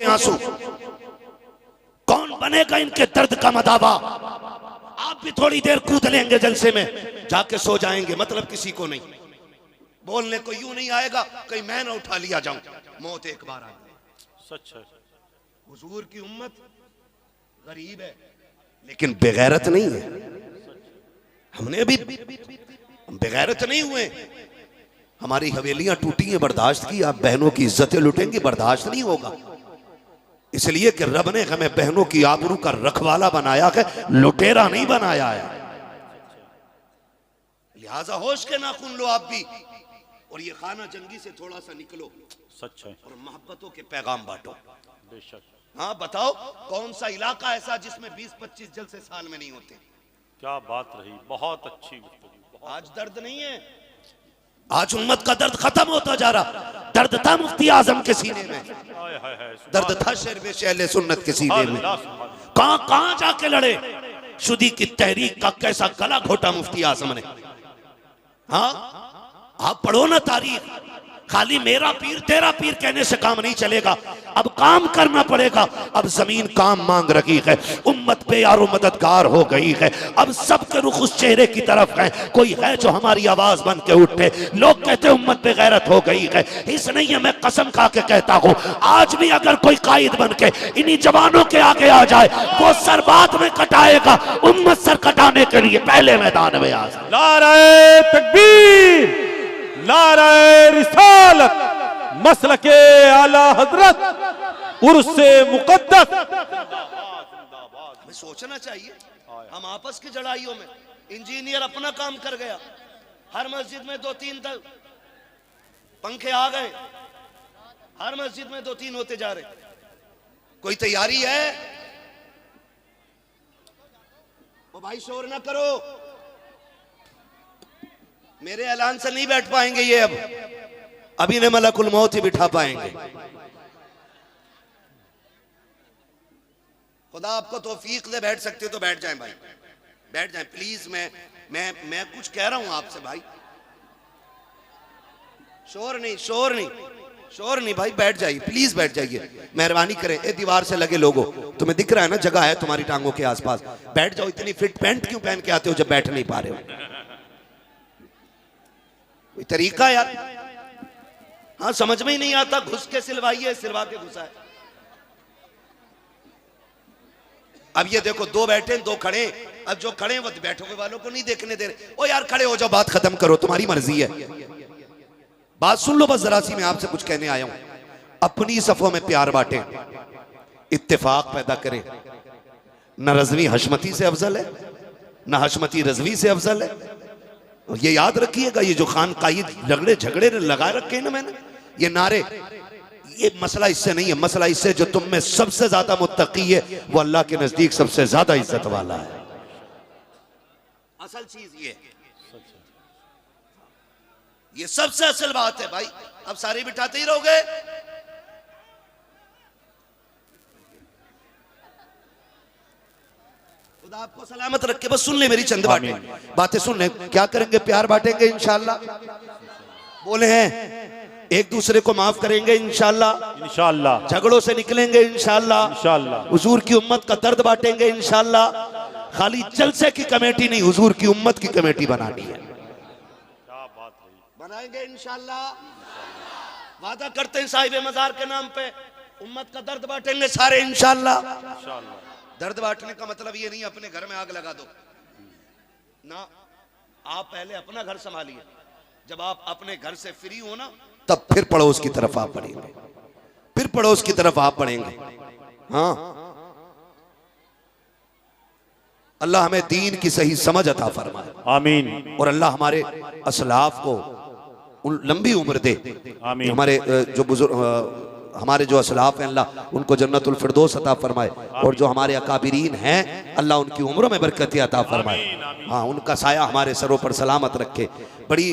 आंसू। कौन बनेगा इनके दर्द का मदावा? आप भी थोड़ी देर कूद लेंगे जलसे में, जाके सो जाएंगे, मतलब किसी को नहीं। बोलने को यूं नहीं आएगा कहीं मैं ना उठा लिया जाऊं, मौत एक बार आ गई। सच है, हुजूर की उम्मत गरीब है लेकिन बेगैरत नहीं है। हमने अभी बेगैरत नहीं हुए। हमारी हवेलियां टूटी हैं, बर्दाश्त की। आप बहनों की इज्जतें लुटेंगी, बर्दाश्त नहीं होगा। इसलिए कि रब ने हमें बहनों की आबरू का रखवाला बनाया है, लुटेरा नहीं बनाया है। लिहाजा होश के नाखून लो आप भी, और ये खाना जंगी से थोड़ा सा निकलो। सच है। और मोहब्बतों के पैगाम बांटो। बेशक। हाँ बताओ, कौन सा इलाका ऐसा जिसमें 20-25 जलसे साल में नहीं होते? क्या बात रही, बहुत अच्छी गुफ्तगू। आज दर्द नहीं है, आज उम्मत का दर्द खत्म होता जा रहा। दर्द था मुफ्ती आजम के सीने में, दर्द था शेर बे अहले सुन्नत के सीने में। कहां कहां जाके लड़े, शुदी की तहरीक का कैसा गला घोटा मुफ्ती आजम ने। हाँ आप पढ़ो ना तारीख। खाली मेरा पीर तेरा पीर कहने से काम नहीं चलेगा, अब काम करना पड़ेगा। अब जमीन काम मांग रही है, उम्मत पे यारो मददगार हो गई है। अब सबके रुख उस चेहरे की तरफ है, कोई है जो हमारी आवाज बन के उठे। लोग कहते उम्मत पे गैरत हो गई है, इस नहीं है, मैं कसम खा के कहता हूँ, आज भी अगर कोई कायद बन के इन्हीं जवानों के आगे आ जाए, वो सर बाद में कटाएगा। उम्मत सर कटाने के लिए पहले मैदान में आ जाए। नारे तकबीर, नारे रिसालत, मसलके आला हजरत, उर्से मुकद्दस। हमें सोचना चाहिए, हम आपस की लड़ाइयों में, इंजीनियर अपना काम कर गया, हर मस्जिद में 2-3 पंखे आ गए, हर मस्जिद में 2-3 होते जा रहे। कोई तैयारी है? ओ भाई शोर ना करो, मेरे ऐलान से नहीं बैठ पाएंगे ये। अब अभी ने मलकुल मौत ही बिठा पाएंगे। खुदा आपको तौफीक दे, बैठ सकते हो तो बैठ जाएं भाई, बैठ जाएं प्लीज। मैं कुछ कह रहा हूं आपसे भाई, शोर नहीं, शोर नहीं, शोर नहीं भाई, बैठ जाइए प्लीज, बैठ जाइए, मेहरबानी करें। ए दीवार से लगे लोगों, तुम्हें दिख रहा है ना जगह है तुम्हारी टांगों के आसपास, बैठ जाओ। इतनी फिट पैंट क्यों पहन के आते हो जब बैठ नहीं पा रहे हो? कोई तरीका यार। हाँ समझ में ही नहीं आता, घुस के सिलवाइए, सिलवा के घुसा है। अब ये देखो, 2 बैठे 2 खड़े, अब जो खड़े वो बैठोगे वालों को नहीं देखने दे रहे। ओ यार खड़े हो जाओ, बात खत्म करो, तुम्हारी मर्जी है। बात सुन लो बस जरा सी, मैं आपसे कुछ कहने आया हूं। अपनी सफों में प्यार बांटें, इत्तेफाक पैदा करें। न रजवी हशमती से अफजल है, न हशमती रजवी से अफजल है। और ये याद रखिएगा, ये जो खान का ये झगड़े झगड़े लगा रखे हैं ना मैंने, ये नारे, ये मसला इससे नहीं है। मसला इससे जो तुम में सबसे ज्यादा मुत्तकी है वो अल्लाह के नजदीक सबसे ज्यादा इज्जत वाला है। असल चीज ये सबसे असल बात है भाई। अब सारे बिठाते ही रहोगे? खुदा आपको सलामत रखे। बस सुन ले मेरी चंद बातें सुन ले। क्या करेंगे? प्यार बांटेंगे इंशाल्लाह, बोले हैं एक दूसरे को माफ करेंगे इंशाल्लाह, इंशाल्लाह झगड़ों से निकलेंगे इंशाल्लाह, इंशाल्लाह हुजूर की उम्मत का दर्द बांटेंगे इंशाल्लाह। खाली जलसे की कमेटी नहीं, हुजूर की उम्मत की कमेटी बनानी है, बनाएंगे इंशाल्लाह। वादा करते हैं साहिब मजार के नाम पे, उम्मत का दर्द बांटेंगे सारे इंशाल्लाह। दर्द बांटने का मतलब ये नहीं अपने घर में आग लगा दो ना, आप पहले अपना घर संभालिए। जब आप अपने घर से फ्री हो ना, तब फिर पड़ोस की तरफ आप बढ़ेंगे, फिर पड़ोस की तरफ आप बढ़ेंगे। हाँ, अल्लाह हमें दीन की सही समझ अता फरमाए, आमीन। और अल्लाह हमारे असलाफ को लंबी उम्र दे। आमीन। हमारे जो बुजुर्ग, हमारे जो असलाफ हैं, अल्लाह उनको जन्नतुल फिरदौस अता फरमाए, और जो हमारे अकाबिरीन हैं अल्लाह उनकी उम्रों में बरकत अता फरमाए। हाँ, उनका साया हमारे सरों पर सलामत रखे। बड़ी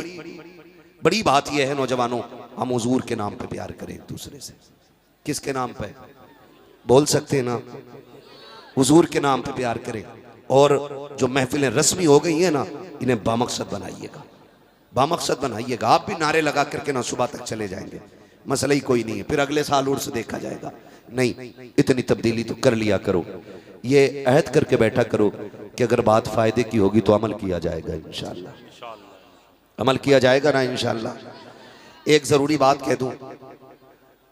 बड़ी बात यह है नौजवानों, हम हुजूर के नाम पे प्यार करें एक दूसरे से। किसके नाम पे? बोल सकते हैं ना? हुजूर के नाम पे प्यार करें। और जो महफिलें रस्मी हो गई हैं ना, इन्हें बामकसद बनाइएगा, बामकसद बनाइएगा। आप भी नारे लगा करके ना सुबह तक चले जाएंगे, मसला ही कोई नहीं है। फिर अगले साल उर्स देखा जाएगा, नहीं, इतनी तब्दीली तो कर लिया करो। ये अहद करके बैठा करो कि अगर बात फायदे की होगी तो अमल किया जाएगा इंशाअल्लाह, अमल किया जाएगा ना इंशाअल्लाह। एक जरूरी बात कह दूं,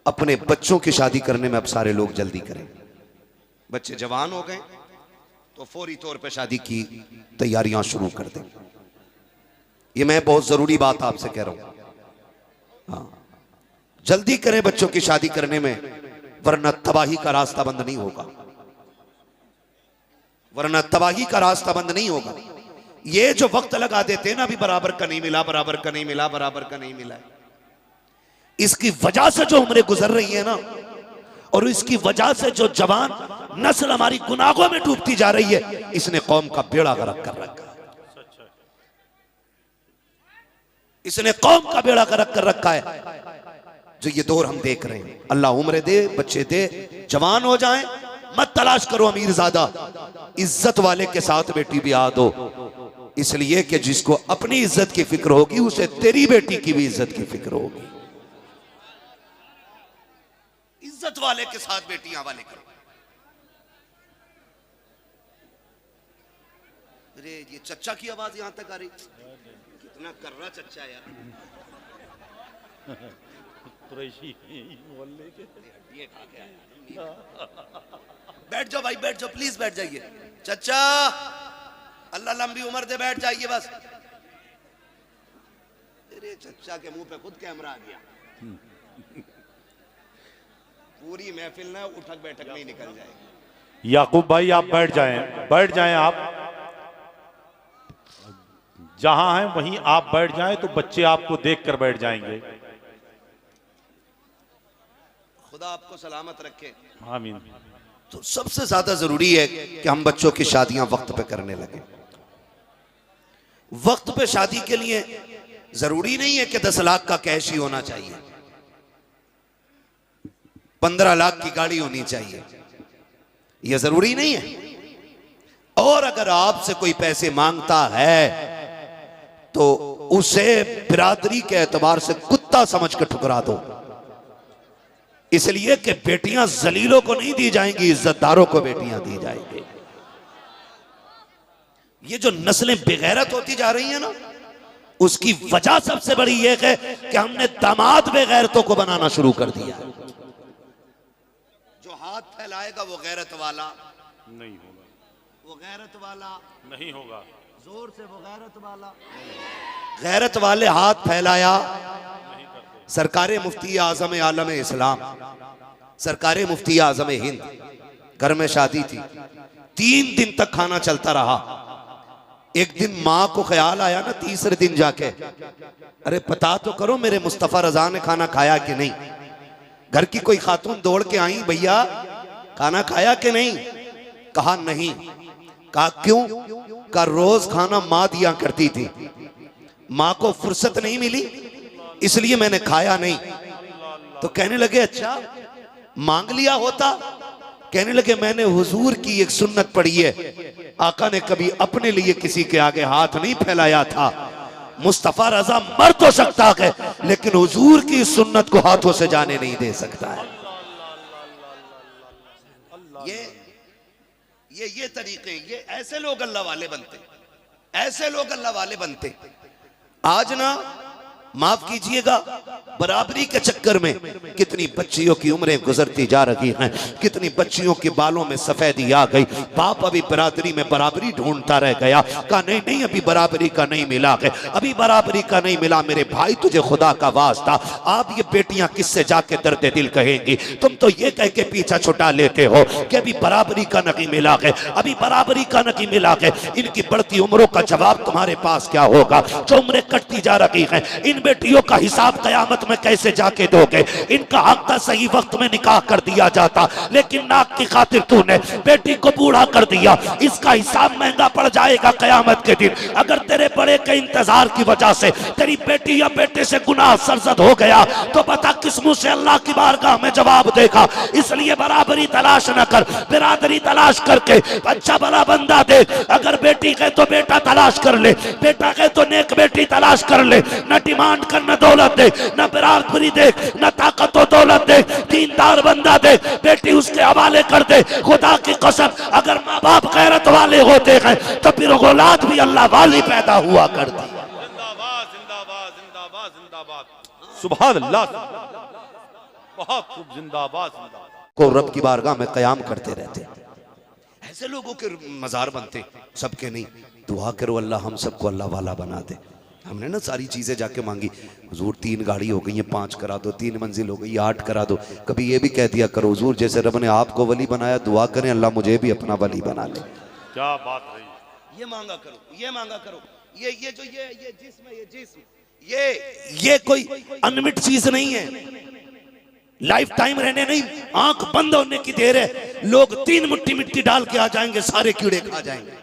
अपने बच्चों की शादी करने में अब सारे लोग जल्दी करें। बच्चे जवान हो गए तो फौरी तौर पे शादी की तैयारियां शुरू कर दें। ये मैं बहुत जरूरी बात आपसे कह रहा हूं। हाँ, जल्दी करें बच्चों की शादी करने में, वरना तबाही का रास्ता बंद नहीं होगा, वरना तबाही का रास्ता बंद नहीं होगा। ये जो वक्त लगा देते हैं ना, अभी बराबर का नहीं मिला, बराबर का नहीं मिला, बराबर का नहीं मिला, इसकी वजह से जो उम्रें गुजर रही है ना, और इसकी वजह से जो जवान नस्ल हमारी गुनाहों में डूबती जा रही है, इसने कौम का बेड़ा गर्क कर रखा है, इसने कौम का बेड़ा गर्क कर रखा है। जो ये दौर हम देख रहे हैं, अल्लाह उम्र दे, बच्चे दे, जवान हो जाएं, मत तलाश करो अमीरजादा, इज्जत वाले के साथ बेटी ब्याह दो, इसलिए कि जिसको अपनी इज्जत की फिक्र होगी उसे तेरी बेटी की भी इज्जत की फिक्र होगी। इज्जत वाले के साथ बेटियां वाले करो। अरे ये चच्चा की आवाज यहां तक आ रही, कितना कर रहा चच्चा यार। बैठ जाओ भाई, बैठ जाओ, प्लीज बैठ जाइए। चच्चा अल्लाह लंबी उम्र दे, बैठ जाइए बस। अरे चच्चा के मुंह पे खुद कैमरा आ गया। पूरी महफिल ना उठक बैठक नहीं निकल जाएगी। याकूब भाई आप बैठ जाएं, बैठ जाएं, आप जहां हैं वहीं आप बैठ जाएं, तो बच्चे आपको देखकर बैठ जाएंगे। खुदा आपको सलामत रखे, आमीन। तो सबसे ज्यादा जरूरी है कि हम बच्चों की शादियां वक्त पे करने लगे। वक्त पे शादी के लिए जरूरी नहीं है कि 10 लाख का कैश ही होना चाहिए, 15 लाख की गाड़ी होनी चाहिए, यह जरूरी नहीं है। और अगर आपसे कोई पैसे मांगता है तो उसे बिरादरी के एतबार से कुत्ता समझ कर ठुकरा दो, इसलिए कि बेटियां जलीलों को नहीं दी जाएंगी, इज्जतदारों को बेटियां दी जाएंगी। ये जो नस्लें बेगैरत होती जा रही है ना, उसकी वजह सबसे बड़ी ये है कि हमने दामाद बेगैरतों को बनाना शुरू कर दिया। जो हाथ फैलाएगा वो गैरत वाला नहीं होगा, वो गैरत वाला नहीं होगा, जोर से वो गैरत वाला। गैरत वाले हाथ फैलाया, सरकारे मुफ्ती आजम आलम इस्लाम, सरकारे मुफ्ती आजम हिंद, घर में शादी थी, 3 दिन तक खाना चलता रहा। एक दिन माँ को ख्याल आया ना, तीसरे दिन जाके, अरे पता तो करो मेरे मुस्तफा रजा ने खाना खाया कि नहीं। घर की कोई खातून दौड़ के आई, भैया खाना खाया कि नहीं? कहा नहीं। कहा क्यों? का रोज खाना माँ दिया करती थी, माँ को फुर्सत नहीं मिली इसलिए मैंने खाया नहीं। तो कहने लगे अच्छा मांग लिया होता? कहने लगे मैंने हुजूर की एक सुन्नत पढ़ी है, आका ने कभी अपने लिए किसी के आगे हाथ नहीं फैलाया था। मुस्तफा रजा मर तो सकता है लेकिन हुजूर की सुन्नत को हाथों से जाने नहीं दे सकता है। ये तरीके, ये ऐसे लोग अल्लाह वाले बनते, ऐसे लोग अल्लाह वाले बनते। आज ना माफ कीजिएगा, बराबरी के चक्कर में कितनी बच्चियों की उम्रें गुजरती जा रही हैं, कितनी बच्चियों के बालों में सफेदी आ गई। बाप अभी बरादरी में बराबरी ढूंढता रह गया, कहा नहीं नहीं अभी बराबरी का नहीं मिला है, अभी बराबरी का नहीं मिला। मेरे भाई तुझे खुदा का वास्ता, आप ये बेटियां किससे जाके दर्द दिल कहेंगी? तुम तो ये कह के पीछा छुटा लेते हो कि अभी बराबरी का नहीं मिला है, अभी बराबरी का नहीं मिला है। इनकी बढ़ती उम्रों का जवाब तुम्हारे पास क्या होगा? जो उम्रें कटती जा रही हैं, इन बेटियों का हिसाब कयामत में कैसे जाके दोगे? इनका हक था सही वक्त में निकाह कर दिया जाता, लेकिन नाक की खातिर तूने बेटी को बूढ़ा कर दिया। इसका हिसाब महंगा पड़ जाएगा कयामत के दिन। अगर तेरे बड़े के इंतजार की वजह से तेरी बेटी या बेटे से गुनाह सरजद हो गया तो बता किस मुंह से अल्लाह की बारगाह में जवाब देगा। इसलिए बराबरी तलाश न कर, बिरादरी तलाश करके अच्छा भला बंदा दे। अगर बेटी है तो बेटा तलाश कर ले, बेटा है तो नेक बेटी तलाश कर ले। न डिमांड डिमांड कर, न दौलत दे, न बराबरी दे, न ताकत और दौलत दे, दीनदार बंदा दे, बेटी उसके हवाले कर दे। खुदा की कसम अगर माँ बाप गैरत वाले होते हैं तो फिर औलाद भी अल्लाह वाली पैदा हुआ करती। जिंदाबाद जिंदाबाद जिंदाबाद जिंदाबाद, सुभान अल्लाह, बहुत खूब, जिंदाबाद जिंदाबाद। को रब की बारगाह में कयाम करते रहते। ऐसे लोगों के मजार बनते, सबके नहीं। दुआ करो अल्लाह हम सबको अल्लाह वाला बना दे। हमने ना सारी चीजें जाके मांगी, हुजूर 3 गाड़ी हो गई है, 5 करा दो, 3 मंजिल हो गई, 8 करा दो। कभी ये भी कह दिया करो हुजूर जैसे रब ने आपको वली बनाया, दुआ करें अल्लाह मुझे भी अपना वली बना ले। क्या बात रही, ये मांगा करो, ये मांगा करो। ये जो ये जिस्म है, ये जिस्म ये कोई अनमिट चीज नहीं है, लाइफ टाइम रहने नहीं, आंख बंद होने की देर है। लोग 3 मुट्ठी मिट्टी डाल के आ जाएंगे, सारे कीड़े खा जाएंगे।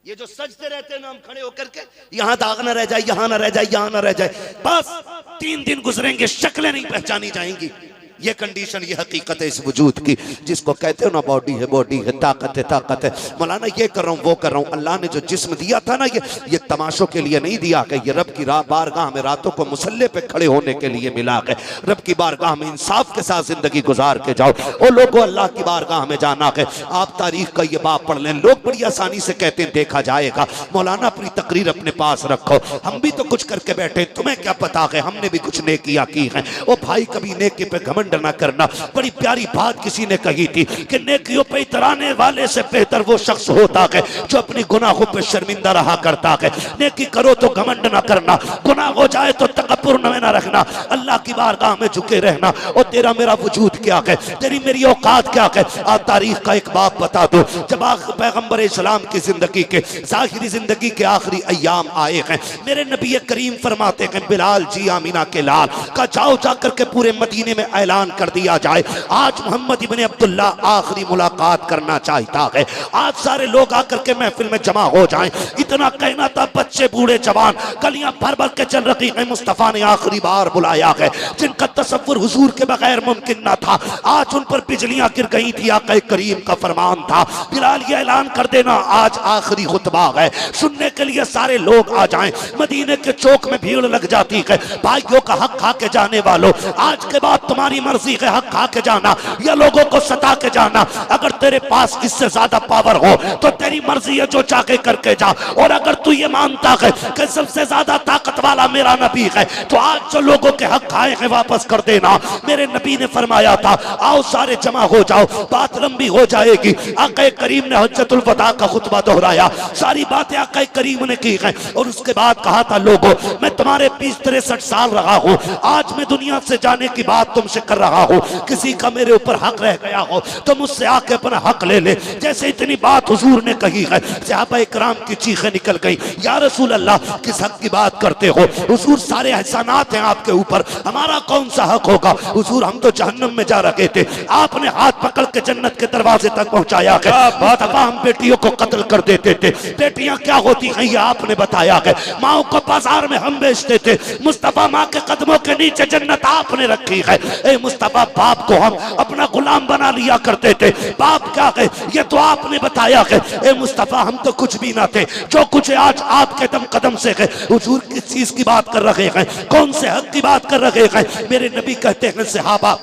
ये जो सजते रहते हैं ना हम खड़े होकर के, यहां दाग ना रह जाए, यहां ना रह जाए, यहां ना रह जाए, बस 3 दिन गुजरेंगे, शक्लें नहीं पहचानी जाएंगी। ये कंडीशन, ये हकीकत है इस वजूद की, जिसको कहते हो ना बॉडी है, बॉडी है, ताकत है, ताकत है। मौलाना ये कर रहा हूँ, वो कर रहा हूँ। अल्लाह ने जो जिस्म दिया था ना, ये तमाशों के लिए नहीं दिया कि ये रब की बारगाह में रातों को मुसल्ले पे खड़े होने के लिए मिला है। रब की बारगाह में इंसाफ के साथ जिंदगी गुजार के जाओ। और लोगों अल्लाह की बारगाह में जाना है। आप तारीख का ये बाप पढ़ लें, लोग बड़ी आसानी से कहते हैं देखा जाएगा। मौलाना अपनी तकरीर अपने पास रखो, हम भी तो कुछ करके बैठे, तुम्हें क्या पता है हमने भी कुछ नेकियां की हैं। ओ भाई कभी नेकी पे घमंड ना करना। बड़ी प्यारी बात किसी ने कही थी कि नेकियों पे इतराने वाले से बेहतर वो शख्स होता है जो अपनी गुनाहों पे शर्मिंदा रहा करता है। नेकी करो तो घमंड ना करना, गुनाह हो जाए तो तकब्बुर में ना रखना, अल्लाह की बारगाह में झुके रहना। और तेरा मेरा वजूद क्या है, तेरी मेरी औकात क्या है। आज तारीख का एक बाप बता दो, जब पैगंबर इस्लाम की जिंदगी के ज़ाहिरी जिंदगी के आखिरी अय्याम आए हैं, मेरे नबी करीम फरमाते हैं बिलाल जी आमीना के लाल का जाओ जाकर के पूरे मदीने में ऐलान कर दिया जाए, आज मोहम्मद इब्ने अब्दुल्ला आखिरी मुलाकात करना चाहता है। आज सारे लोग आकर के महफिल में जमा हो जाएं। इतना कहना था, बच्चे बूढ़े जवान गलियां भर भर के चल रही हैं। मुस्तफा ने आखिरी बार बुलाया है, जिनका तसव्वुर हुजूर के बगैर मुमकिन न था। आज उन पर बिजलियां गिर गई थी। आका करीम का फरमान था, बिलाल ये ऐलान कर देना आज आखिरी खुतबा है, सुनने के लिए सारे लोग आ जाएं। मदीने के चौक में भीड़ लग जाती है। भाइयों का हक खा के जाने वालों, आज के बाद तुम्हारी मर्जी है, हक खा के जाना या लोगों को सता के जाना। अगर तेरे पास इससे ज्यादा पावर हो तो तेरी मर्जी है, जो चाहे करके जा। और अगर तू ये मानता है कि सबसे ज्यादा ताकत वाला मेरा नबी है, तो आज जो लोगों के हक खाए हैं वापस कर देना। मेरे नबी ने फरमाया था, आओ सारे जमा हो जाओ, बात लंबी हो जाएगी। आका करीम ने हज्जतुल वदा का खुतबा दोहराया, सारी बातें आका करीम ने की हैं। और उसके बाद कहा था, लोगों मैं तुम्हारे 20-63 साल रहा हूँ, आज मैं दुनिया से जाने की बात तुमसे कर रहा हूँ। किसी का मेरे ऊपर हक रह गया हो तो मुझसे आके अपना हक ले ले। जैसे इतनी बात हुजूर ने कही है, सहाबा इकराम की चीखें निकल गई, या रसूल अल्लाह किस हक की बात करते हो हुजूर, सारे एहसानात हैं आपके ऊपर, हमारा कौन सा हक होगा। हुजूर हम तो जहन्नम में जा रहे थे, आपने हाथ पकड़ के जन्नत के दरवाजे तक पहुंचाया है। मुस्तफा हम बेटियों को कत्ल कर देते थे, बेटियां क्या होती हैं ये आपने बताया है। माओ को बाजार में हम बेचते थे, मुस्तफा माँ के कदमों के नीचे जन्नत आपने रखी है। ए मुस्तफा बाप को हम अपना गुलाम बना लिया करते थे, बाप क्या है ये तो आपने बताया है। ए मुस्तफा हम तो कुछ भी ना थे, जो कुछ आज आपके दम कदम से है। हुजूर किस चीज की बात कर रहे हैं, कौन से हक की बात कर रहे हैं। मेरे नबी कहते हैं, सहाबा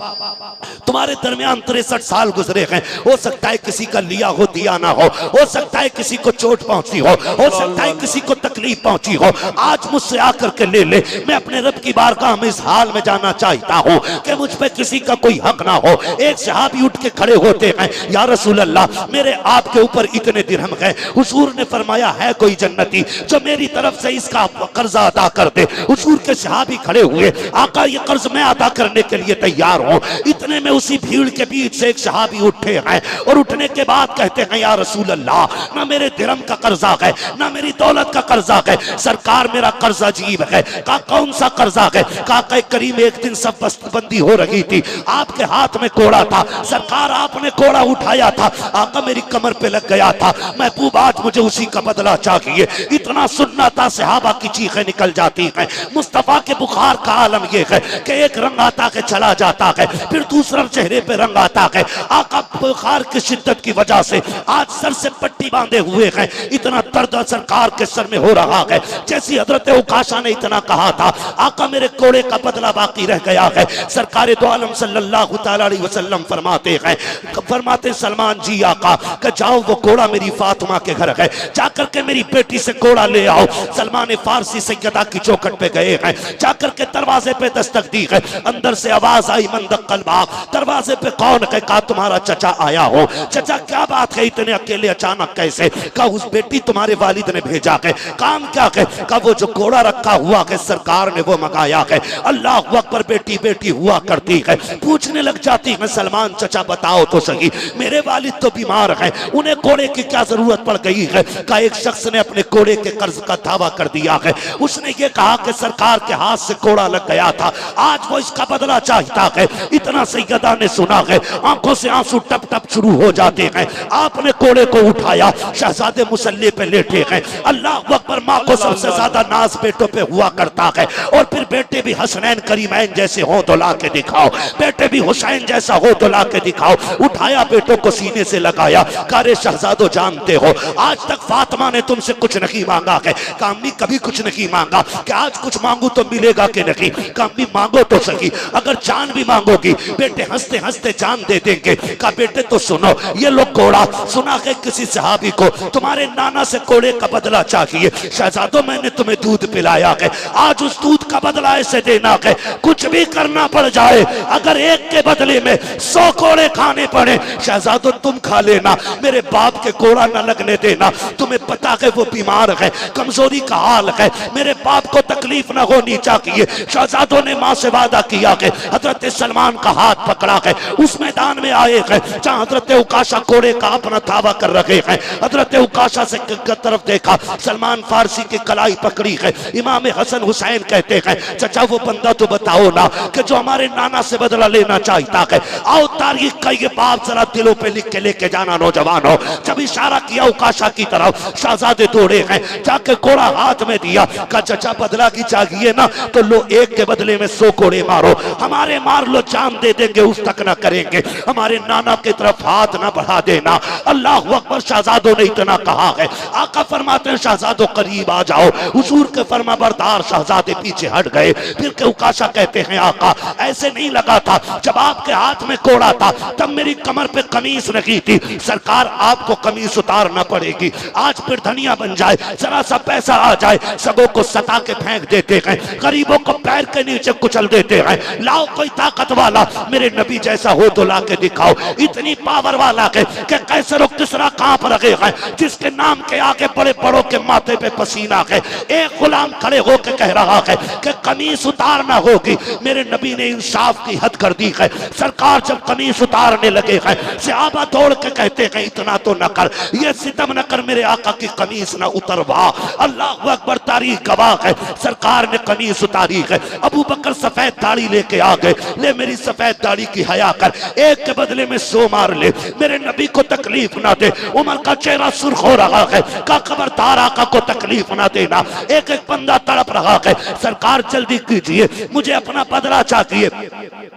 तुम्हारे दरमियान 63 साल गुजरे हैं, हो सकता है किसी का लिया हो दिया ना हो सकता है किसी को चोट पहुंची हो सकता है किसी को तकलीफ पहुंची हो। आज मुझसे आकर के ले ले, मैं अपने रब की बारगाह में इस हाल में जाना चाहता हूं कि मुझ पे किसी का कोई हक ना हो। एक सहाबी उठ के खड़े होते हैं, या रसूल अल्लाह मेरे आपके ऊपर इतने दिरहम है। हुजूर ने फरमाया, है कोई जन्नती जो मेरी तरफ से इसका कर्जा अदा कर दे। हुजूर के सहाबी खड़े हुए, आका ये कर्ज मैं अदा करने के लिए तैयार हूं। इतने में उसी भीड़ के बीच से एक सहाबी उठे हैं और उठने के बाद कहते हैं, या रसूल अल्लाह ना मेरे दिरहम का कर्जा है ना मेरी दौलत का कर्जा है, सरकार मेरा कर्जा अजीब है। कहा कौन सा कर्जा है। कहा करीम एक दिन सब बंदी हो रही हुई थी, आपके हाथ में कोड़ा था, सरकार आपने कोड़ा उठाया था, आका मेरी कमर पे लग गया था, महबूब आज मुझे उसी का बदला चाहिए। इतना सुनना था, सहाबा की चीखें निकल जाती हैं। मुस्तफा के बुखार का आलम यह है कि एक रंग आता है चला जाता है, फिर दूसरा चेहरे पे रंग आता है। आका बुखार की शिद्दत की वजह से आज सर से पट्टी बांधे हुए हैं, इतना दर्द सरकार के सर में हो रहा है। जैसी हजरत उकाशा ने इतना कहा था, आका मेरे कोड़े का बदला बाकी रह गया है। सरकार दो आलम सल्लल्लाहु तआला अलैहि वसल्लम फरमाते हैं, फरमाते सलमान जी आका कि जाओ वो कोड़ा मेरी फातिमा के घर है, जाकर के मेरी बेटी से कोड़ा ले आओ। सलमान फारसी सैयदा की चौखट पे गए हैं, जाकर के दरवाजे पे दस्तक दी है, अंदर से आवाज आई मंदक कलबा, दरवाजे पे कौन है? कहा तुम्हारा चचा आया हो। चचा क्या बात है, इतने अकेले अचानक कैसे? कहा उस बेटी तुम्हारे वालिद ने भेजा है। काम क्या है? कहा वो जो कोड़ा रखा हुआ है सरकार ने वो मंगाया है। अल्लाह अकबर, बेटी बेटी हुआ करती है। पूछने लग जाती है, सलमान चचा बताओ तो सही, मेरे वालिद तो बीमार हैं, उन्हें कोड़े की क्या जरूरत पड़ गई है? कहा एक शख्स ने अपने कोड़े के कर्ज का दावा कर दिया है, उसने ये कहा कि सरकार के हाथ से कोड़ा लग गया था, आज वो इसका बदला चाहता है। इतना सैयदा ने सुना है, आंखों से आंसू टप टप शुरू हो जाते हैं। आपने कोड़े को उठाया, शहजादे मुसल्ले पे लेटे हैं। अल्लाह अकबर, माँ को सबसे ज्यादा नाज बेटों पे हुआ करता है, और फिर बेटे भी हसनैन करीमैन जैसे हो तो ला के दिखाओ, बेटे भी हुसैन जैसा हो तो ला के दिखाओ। उठाया, बेटों को सीने से लगाया, कारे शहजादो जानते हो आज तक फातिमा ने तुमसे कुछ नहीं मांगा है। कामी कभी कुछ नहीं मांगा, कि आज कुछ मांगू तो मिलेगा कि नहीं? कामी मांगो तो सही, अगर जान भी मांगोगी बेटे हंसते हंसते जान दे देंगे। कहा बेटे तो सुनो, ये लो कोड़ा। सुना है किसी सहाबी को तुम्हारे नाना से कोड़े का बदला चाहिए। शहजादो मैंने तुम्हें दूध पिलाया है, आज उस दूध का बदला ऐसे देना है, कुछ भी करना पड़ जाए, अगर एक के बदले में 100 कोड़े खाने पड़े, शहजादो तुम खा लेना, मेरे बाप के कोड़ा न लगने देना। तुम्हें पता है वो बीमार है, कमजोरी का हाल है, मेरे बाप को तकलीफ न होनी चाहिए। शहजादों ने माँ से वादा किया कि हजरत सलमान का हाथ पकड़ा है, उस मैदान में आए हैं जहाँ हजरत उकाशा कोड़े का अपना दावा कर रहे हैं। हजरत उकाशा से तरफ देखा, सलमान फारसी की कलाई पकड़ी है। इमाम हसन हुसैन कहते हैं, चचा वो बंदा तो बताओ ना कि जो हमारे नाना से बदला लेना चाहता है, आओ तारीख का ये बाप जरा दिलों पे लिख के लेके जाना नौजवानों। जब इशारा किया उकाशा की तरफ, शहजादे दौड़े हैं, जाके कोड़ा हाथ में दिया। कहा चचा बदला की चाहिए ना, तो लो एक के बदले में 100 कोड़े मारो, हमारे मार लो जान दे देंगे, उस तक ना करेंगे, हमारे नाना की तरफ हाथ ना बढ़ा देना। अल्लाह अकबर, शहजादों ने इतना कहा है। आका फरमाते हैं शहजादों करीब आ जाओ। हुजूर के फरमा बरदार शहजादे पीछे हट गए। फिर के उकाशा कहते हैं, आका ऐसे नहीं लगा था, जब आपके हाथ में कोड़ा था तब मेरी कमर पे कमीज नहीं थी, सरकार आपको कमीज उतारना पड़ेगी। आज फिर धनिया बन जाए, जरा सा पैसा आ जाए, सबों को सता के फेंक देते हैं, गरीबों को पैर के नीचे कुचल देते हैं। लाओ कोई ताकत वाला, मेरे नबी जैसा हो तो ला के दिखाओ। इतनी पावर वाला है कि कैसर किसरा कांप रहे हैं, जिसके नाम के आगे बड़े बड़ों के माथे पे पसीना है। एक गुलाम खड़े होकर कह रहा है कि कमीज उतारना होगी। मेरे नबी ने इंसाफ की हद कर दी है। सरकार जब कमीज उतारने लगे हैं, सहाबा दौड़ के कहते हैं, इतना तो न कर, ये सितम न कर, मेरे आका की कमीज न उतरवा। अल्लाह अकबर, तारीख गवाह है, सरकार ने कमीज उतारी है। अबू बकर सफेद दाढ़ी लेके आ गए, ले मेरी सफेद दाढ़ी की हया कर, एक के बदले में 100 मार ले, मेरे नबी को तकलीफ ना दे। उमर का चेहरा सुर्ख हो रहा है, का खबरदार आका को तकलीफ ना देना। एक एक बंदा तड़प रहा है, सरकार जल्दी कीजिए, मुझे अपना बदला चाहिए।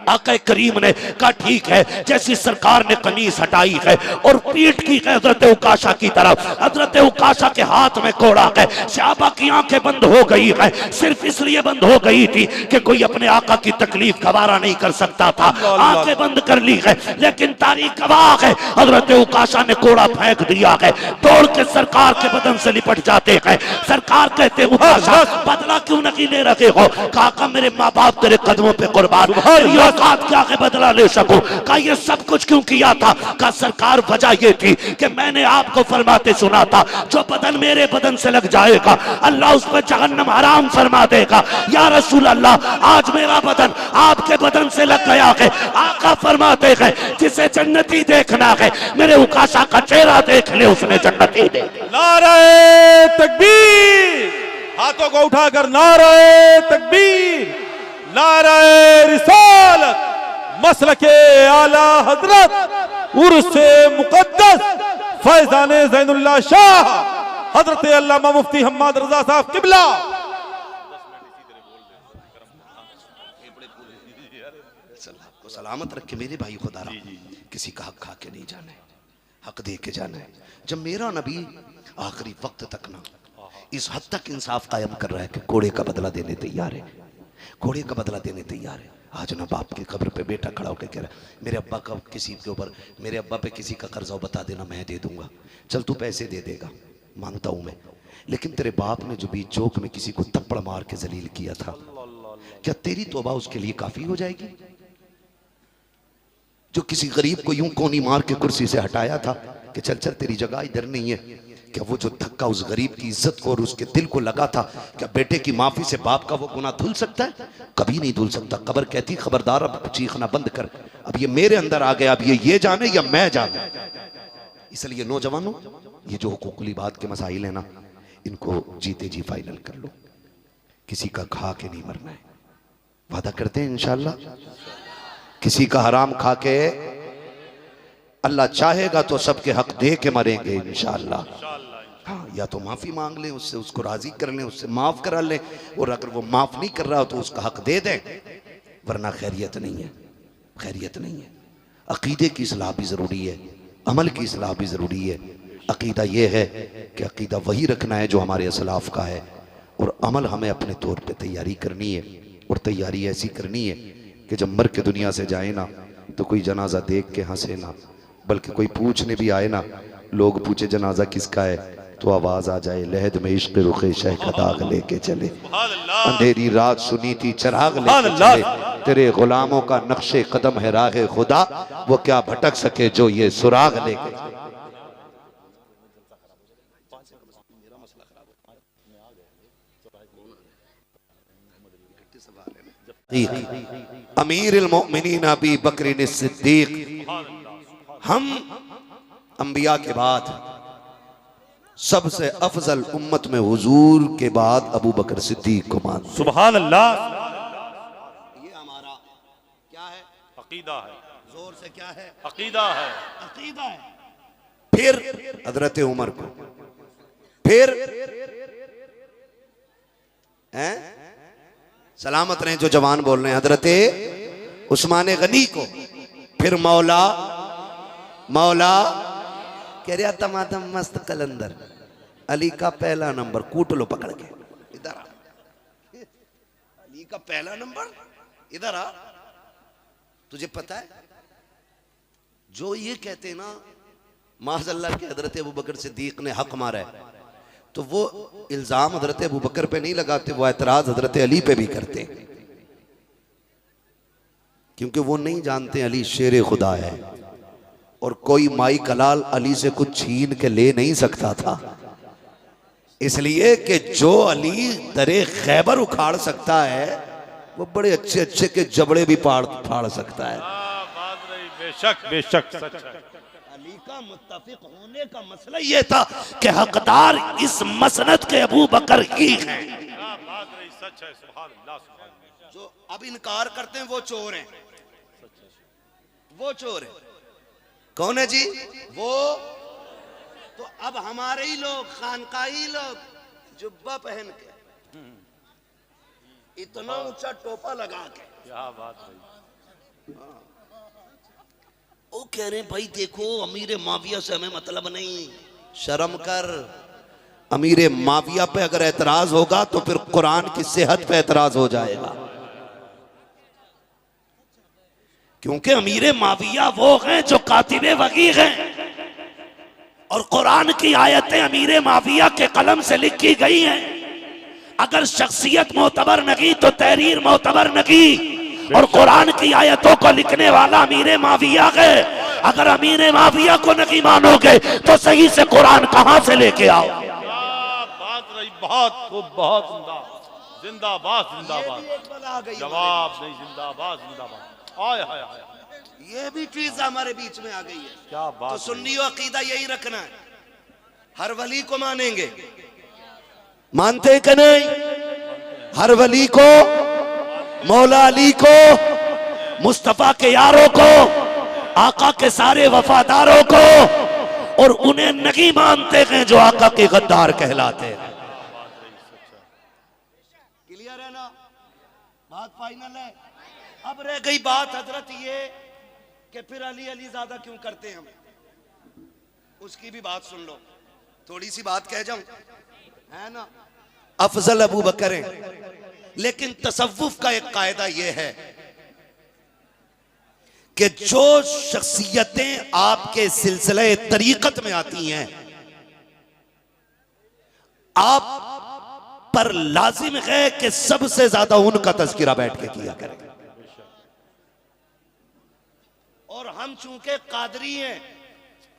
आका करीम ने कहा ठीक है। जैसी सरकार ने कमीज हटाई है और पीठ की है हजरत उकाशा की तरफ, हजरत उकाशा के हाथ में कोड़ा है। सहाबा की आंखें बंद हो गई है, सिर्फ इसलिए बंद हो गई थी कि कोई अपने आका की तकलीफ गवारा नहीं कर सकता था, आंखें बंद कर ली है। लेकिन तारीख गवाह है, हजरत उकाशा ने कोड़ा फेंक दिया है, दौड़ के सरकार के बदन से लिपट जाते हैं। सरकार कहते हैं, उकाशा बदला क्यों नहीं ले रहे हो? काका मेरे माँ बाप तेरे कदमों पे कुर्बान, क्या के बदला ले सकूं? का ये सब कुछ क्यों किया था? का सरकार वजह ये थी कि मैंने आपको फरमाते सुना था, जो बदन मेरे बदन से लग जाएगा अल्लाह उस पर जहन्नम हराम फरमा देगा। या रसूल अल्लाह, आज मेरा बदन आपके बदन से लग गया है। आका फरमाते हैं, जिसे जन्नती देखना है मेरे उकाशा का चेहरा देख ले, उसने जन्नती दे। नारे तकबीर, हाथों को उठाकर नारे तकबीर, नारे रिसालत, मसलके आला हजरत उर्से मुकद्दस फैजाने ज़ैनुल्लाह शाह हजरत अल्लामा मुफ्ती हम्माद रजा साहब किबला। को सलामत रखे मेरे भाई खुदा, किसी का हक खा के नहीं जाना है, हक दे के जाना है। जब मेरा नबी आखिरी वक्त तक ना इस हद तक इंसाफ कायम कर रहा है कि घोड़े का बदला देने तैयार है, घोड़े का बदला देने तैयार है। आज ना बाप की कब्र पे बेटा खड़ा होकर कह रहा है मेरे अब्बा का किसी के ऊपर, मेरे अब्बा पे किसी का कर्जा बता देना, मैं दे दूंगा, चल तू पैसे दे देगा, मानता हूं मैं, लेकिन तेरे बाप ने जो बीच चौक में किसी को थप्पड़ मार के जलील किया था, क्या तेरी तौबा उसके लिए काफी हो जाएगी? जो किसी गरीब को यूं कोनी मार के कुर्सी से हटाया था कि चल चल तेरी जगह इधर नहीं है, क्या वो जो धक्का उस गरीब की इज्जत को और उसके दिल को लगा था, क्या बेटे की माफी से बाप का वो गुनाह धुल सकता है? कभी नहीं धुल सकता। कब्र कहती खबरदार अब चीखना बंद कर, अब ये मेरे अंदर आ गया, अब ये जाने या मैं जाने। इसलिए नौजवानों, ये जो हुकूकुल इबाद के मसाइल है ना, इनको जीते जी फाइनल कर लो, किसी का खा के नहीं मरना है, वादा करते हैं इंशाअल्लाह। किसी का हराम खा के, अल्लाह चाहेगा तो सबके हक दे के मरेंगे इंशाअल्लाह। हाँ, या तो माफी मांग लें उससे, उसको राजी कर लें, उससे माफ करा लें, और अगर वो माफ नहीं कर रहा हो तो उसका हक दे दें, वरना खैरियत नहीं है, खैरियत नहीं है। अकीदे की इस्लाह भी जरूरी है, अमल की इस्लाह भी जरूरी है। अकीदा ये है कि अकीदा वही रखना है जो हमारे असलाफ का है, और अमल हमें अपने तौर पे तैयारी करनी है, और तैयारी ऐसी करनी है कि जब मर के दुनिया से जाए ना तो कोई जनाजा देख के हंसे ना, बल्कि कोई पूछने भी आए ना, लोग पूछे जनाजा किसका है, तो आवाज आ जाए लहद में इश्क रुखे शह का दाग लेके चले, अंधेरी रात सुनी थी चिराग लेके चले, तेरे गुलामों का नक्शे कदम है राहे खुदा, वो क्या भटक सके जो ये सुराग लेके चले। अमीरुल मोमिनीन अबी बकर सिद्दीक, हम अंबिया के बाद सबसे अफजल उम्मत में हुजूर के बाद अबू बकर सिद्दीक को मान। सुभान अल्लाह। ये हमारा क्या है? अकीदा है। जोर से क्या है? अकीदा है, अकीदा है। फिर हजरत उमर को, फिर हैं सलामत रहे जो जवान बोल रहे हैं, हजरत उस्मान गनी को, फिर मौला मौला कह रहा तमातम मस्त कलंदर अली का पहला नंबर, कूट लो पकड़ के, इधर आ, अली का पहला नंबर, इधर आ। तुझे पता है जो ये कहते हैं ना माज़अल्लाह के हजरत अबू बकर सिद्दीक ने हक मारा है, तो वो इल्जाम हजरत अबू बकर पे नहीं लगाते, वो एतराज हजरत अली पे भी करते हैं, क्योंकि वो नहीं जानते अली शेर खुदा है, और कोई माई कलाल अली से कुछ छीन के ले नहीं सकता था, इसलिए कि जो अली दरे खैबर उखाड़ सकता है वो बड़े अच्छे अच्छे के जबड़े भी फाड़ सकता है। बेशक बेशक सच है। अली का मुत्तफिक होने का मसला ये था कि हकदार इस मसनद के अबू बकर ही हैं। सच है, सुभान अल्लाह, सुभान अल्लाह। जो अब इनकार करते हैं वो चोर हैं, वो चोर है। कौन है जी? वो तो अब हमारे ही लोग, खानकाही लोग, जुब्बा पहन के, इतना ऊंचा टोपा लगा के, क्या बात है। वो कह रहे हैं भाई देखो अमीर माविया से हमें मतलब नहीं, शर्म कर। अमीर माविया पे अगर एतराज होगा तो फिर कुरान की सेहत पे एतराज हो जाएगा, क्योंकि अमीर माविया वो हैं जो कातिबे वगी हैं, और कुरान की आयतें अमीर माविया के कलम से लिखी गई हैं। अगर शख्सियत मोतबर नहीं तो तहरीर मोतबर नहीं, और कुरान की आयतों को लिखने वाला अमीर माविया है। अगर अमीर माविया को नहीं मानोगे तो सही से कुरान कहां से लेके आओ? बात रही, बहुत खूब, बहुत जिंदाबाद जिंदाबाद, जवाब नहीं, जिंदाबाद जिंदाबाद। आय हाय हाय, ये भी चीज हमारे बीच में आ गई है। क्या बात। तो सुन्नियों अकीदा यही रखना है, हर वली को मानेंगे, मानते कि नहीं? हर वली को, मौला अली को, मुस्तफा के यारों को, आका के सारे वफादारों को, और उन्हें नहीं मानते हैं जो आका के गद्दार कहलाते हैं। क्लियर है ना? बात फाइनल है। अब रह गई बात हजरत ये कि फिर अली अली ज्यादा क्यों करते हैं हम, उसकी भी बात सुन लो। थोड़ी सी बात कह जाऊं, है ना? अफजल अबू बकर है, लेकिन तसव्वुफ का एक कायदा यह है कि जो शख्सियतें आपके सिलसिले तरीकत में आती हैं, आप पर लाजिम है कि सबसे ज्यादा उनका तज़किरा बैठ के किया करें। और हम चूंकि कादरी हैं,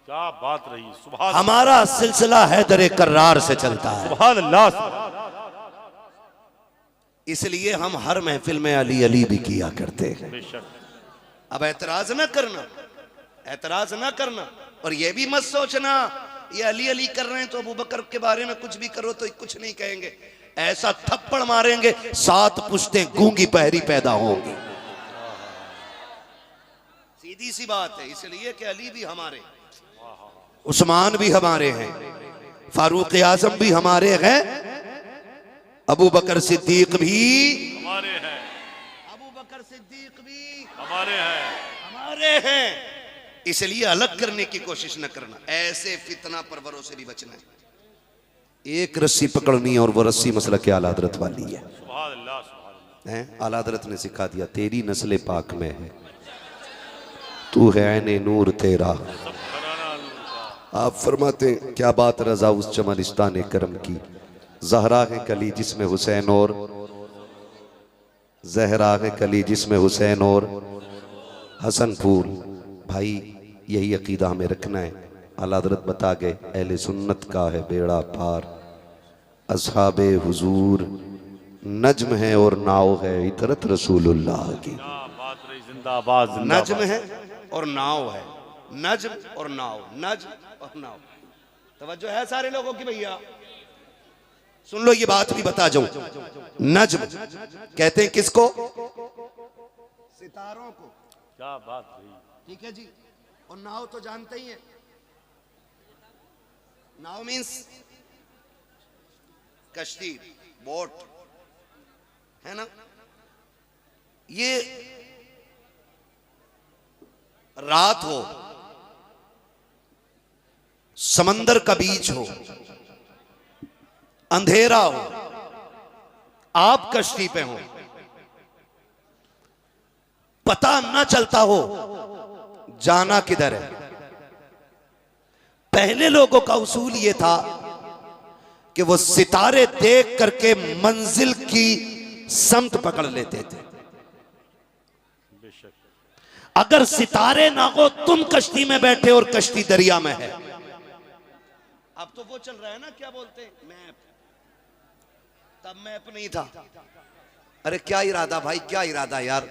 क्या बात रही, सुभान, हमारा सिलसिला हैदर कर्रार से चलता है, सुभान अल्लाह। इसलिए हम हर महफिल में अली अली भी किया करते हैं। बेशक। अब एतराज ना करना, एतराज ना करना, और ये भी मत सोचना ये अली अली कर रहे हैं तो अबू बकर के बारे में कुछ भी करो तो कुछ नहीं कहेंगे। ऐसा थप्पड़ मारेंगे 7 पुश्तें गूंगी पहरी पैदा होंगी। सीधी सी बात है। इसलिए कि अली भी हमारे, उस्मान भी हमारे हैं, फारूक आजम भी हमारे हैं, अबू बकर सिद्दीक भी हमारे हैं, अबू बकर सिद्दीक भी हमारे हैं, हमारे हैं। इसलिए अलग करने की कोशिश न करना, ऐसे फितना परवरों से भी बचना है। एक रस्सी पकड़नी और वो रस्सी मसला के आला हजरत वाली है। सुभान अल्लाह, सुभान अल्लाह। आला हजरत ने सिखा दिया, तेरी नस्ल पाक में है, तू है ऐने नूर तेरा। आप फरमाते क्या बात रजा उस चमनिस्तान करम की, जहरा है कली जिसमें हुसैन और, जहरा है कली जिसमें हुसैन और हसन फूल। भाई यही अकीदा हमें रखना है। आला हज़रत बता गए अहले सुन्नत का है बेड़ा पार, असहाबे हुजूर नज्म है और नाव है इतरत रसूलुल्लाह की। जिंदाबाद, नज्म है और नाव है, नज्म और नाव, नज्म और नाव। तवज्जो है सारे लोगों की भैया? सुन लो ये बात भी बता जाऊं। नज्म कहते हैं किसको? सितारों को। क्या बात रही, ठीक है जी। और नाव तो जानते ही हैं, नाव मीन्स कश्ती, बोट, है ना? ये रात हो, समंदर का बीच हो, अंधेरा हो, आप कश्ती पे हो, पता ना चलता हो जाना किधर है। पहले लोगों का उसूल यह था कि वो सितारे देख करके मंजिल की समत पकड़ लेते थे। अगर सितारे ना हो, तुम कश्ती में बैठे और कश्ती दरिया में है। अब तो वो चल रहा है ना, क्या बोलते हैं, मैप। तब मैप नहीं था। अरे क्या इरादा भाई, क्या इरादा यार,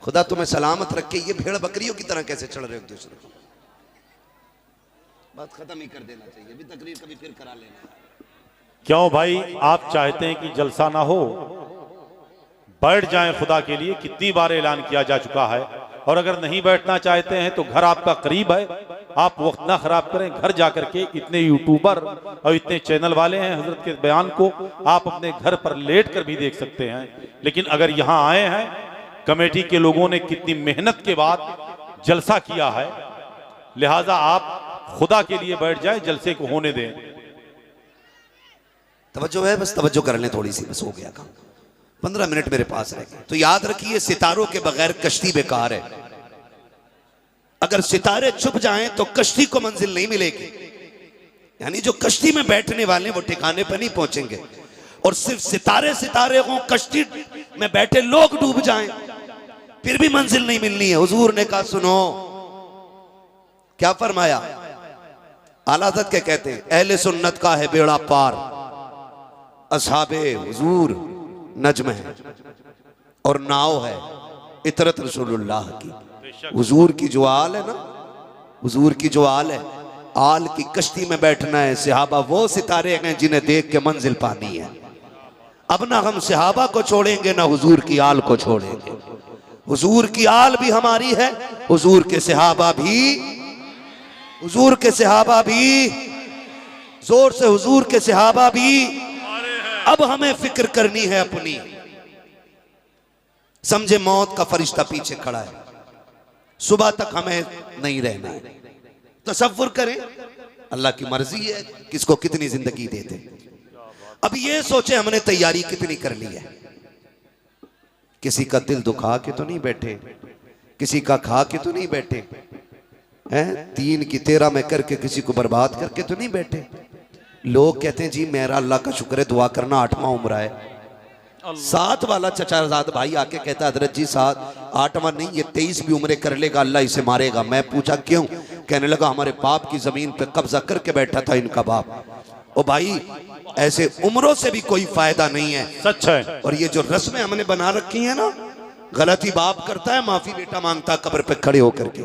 खुदा तुम्हें सलामत रखे। ये भेड़ बकरियों की तरह कैसे चढ़ रहे हो एक दूसरे को? बात खत्म ही कर देना चाहिए, अभी तकरीर कभी फिर करा लेना। क्यों भाई, आप चाहते हैं कि जलसा ना हो, बैठ जाएं खुदा के लिए। कितनी बार ऐलान किया जा चुका है। और अगर नहीं बैठना चाहते हैं तो घर आपका करीब है, आप वक्त ना खराब करें। घर जाकर के इतने यूट्यूबर और इतने चैनल वाले हैं, हजरत के बयान को आप अपने घर पर लेट कर भी देख सकते हैं। लेकिन अगर यहाँ आए हैं, कमेटी के लोगों ने कितनी मेहनत के बाद जलसा किया है, लिहाजा आप खुदा के लिए बैठ जाएं, जलसे को होने दें। तवज्जो है, बस तवज्जो कर लें थोड़ी सी, बस हो गया काम। 15 मिनट मेरे पास रह गए। तो याद रखिए, सितारों के बगैर कश्ती बेकार है। अगर सितारे छुप जाएं तो कश्ती को मंजिल नहीं मिलेगी। यानी जो कश्ती में बैठने वाले वो ठिकाने पर नहीं पहुंचेंगे। और सिर्फ सितारे सितारे हों, कश्ती में बैठे लोग डूब जाएं, फिर भी मंजिल नहीं मिलनी है। हुजूर ने कहा, सुनो क्या फरमाया? आला हज़रत क्या कहते हैं? अहले सुन्नत का है बेड़ा पार, असहाबे हुजूर नज्म है और नाव है इतरत रसूलुल्लाह की। हुजूर की जो आल है ना, हुजूर की जो आल है, आल की कश्ती में बैठना है। सहाबा वो सितारे हैं जिन्हें देख के मंजिल पानी है। अब ना हम सहाबा को छोड़ेंगे, ना हुजूर की आल को छोड़ेंगे। हुजूर की आल भी हमारी है, हुजूर के सहाबा भी, हुजूर के सहाबा भी, जोर से हुजूर के सहाबा भी। अब हमें फिक्र करनी है अपनी। समझे मौत का फरिश्ता पीछे खड़ा है, सुबह तक हमें नहीं रहना है। तसव्वुर करें, अल्लाह की मर्जी है किसको कितनी जिंदगी देते। अब ये सोचे हमने तैयारी कितनी कर ली है। किसी का दिल दुखा के तो नहीं बैठे, किसी का खा के तो नहीं बैठे हैं, 3 की 13 में करके किसी को बर्बाद करके तो नहीं बैठे। लोग कहते हैं जी मेरा अल्लाह का शुक्र है, दुआ करना 8वां उम्र है। 7 वाला चचाजाद भाई आके कहता हजरत जी 8वां नहीं, ये 23 भी उम्रें कर लेगा अल्लाह इसे मारेगा। मैं पूछा क्यों? कहने लगा हमारे बाप की जमीन पे कब्जा करके बैठा था इनका बाप। ओ भाई ऐसे उम्रों से भी कोई फायदा नहीं है। सच है। और ये जो रस्में हमने बना रखी है ना, गलती बाप करता है, माफी बेटा मांगता कब्र पे खड़े होकर के।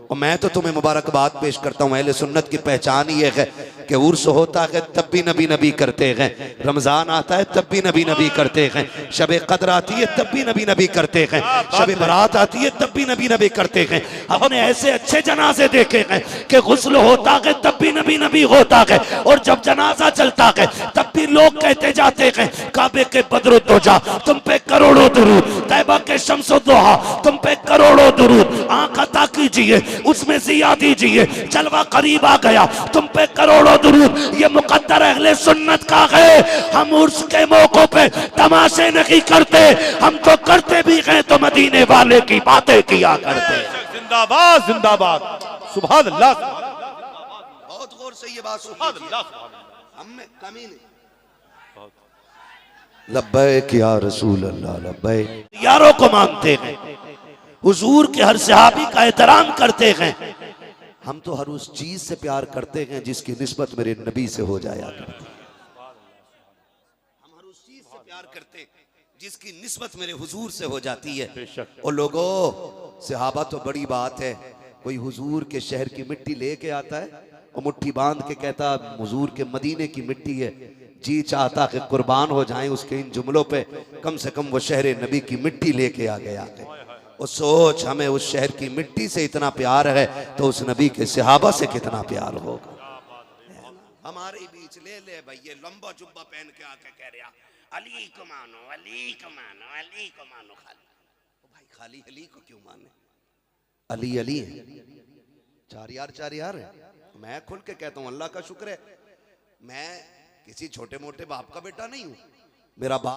और मैं तो तुम्हें मुबारकबाद पेश करता हूँ, अहले सुन्नत की पहचान ये है कि उर्स होता है तब भी नबी नबी करते हैं, रमजान आता है तब भी नबी नबी करते हैं, शब कद्र आती है तब भी नबी नबी करते हैं, शब बरात आती है तब भी नबी नबी करते हैं। हमने ऐसे अच्छे जनाजे देखे हैं कि गुस्ल होता है तब भी नबी नबी होता है, और जब जनाजा चलता है तब भी लोग कहते जाते हैं काबे के बदरुद्दोजा तुम पे करोड़ों दुरूद, तैबा के शम्सुद्दोहा तुम पे करोड़ों दुरूद, आंख अता कीजिए उसमें जिया दीजिए, जलवा करीब आ गया तुम पे करोड़ों दुरूद। ये मुकद्दर अहले सुन्नत का है। हम उर्स के मौकों पे तमाशे नहीं करते, हम तो करते भी हैं तो मदीने वाले की बातें किया करते। जिंदाबाद जिंदाबाद, सुभान अल्लाह। बहुत गौर से ये बात सुनिए, हमें कमी नहीं। लब्बैक या रसूल अल्लाह लब्बैक। यारों को मानते हैं, हुजूर के हर सहाबी का एहतराम करते हैं। हम तो हर उस चीज से प्यार करते हैं जिसकी निस्बत मेरे नबी से हो जाया करती। हम हर उस चीज से प्यार करते हैं जिसकी निस्बत मेरे हुजूर से हो जाती है। और लोगों, सहाबा तो बड़ी बात है। कोई हुजूर के शहर की मिट्टी लेके आता है और मुट्ठी बांध के कहता हुजूर के मदीने की मिट्टी है, जी चाहता कि कुर्बान हो जाएं उसके इन जुमलों पे, कम से कम वो शहर नबी की मिट्टी लेके आ गया है। और सोच हमें उस शहर की मिट्टी से इतना प्यार है तो उस नबी के सहाबा से कितना प्यार होगा। हमारे बीच ले ले भाई ये लंबा जुब्बा पहन के आके कह रहा अली को मानो, अली को मानो, अली को मानो। खाली भाई खाली अली को क्यों माने? अली अली है, 4 यार है। मैं खुल के कहता हूँ अल्लाह का शुक्र है मैं किसी छोटे मोटे बाप का बेटा नहीं हूँ। मेरा बाप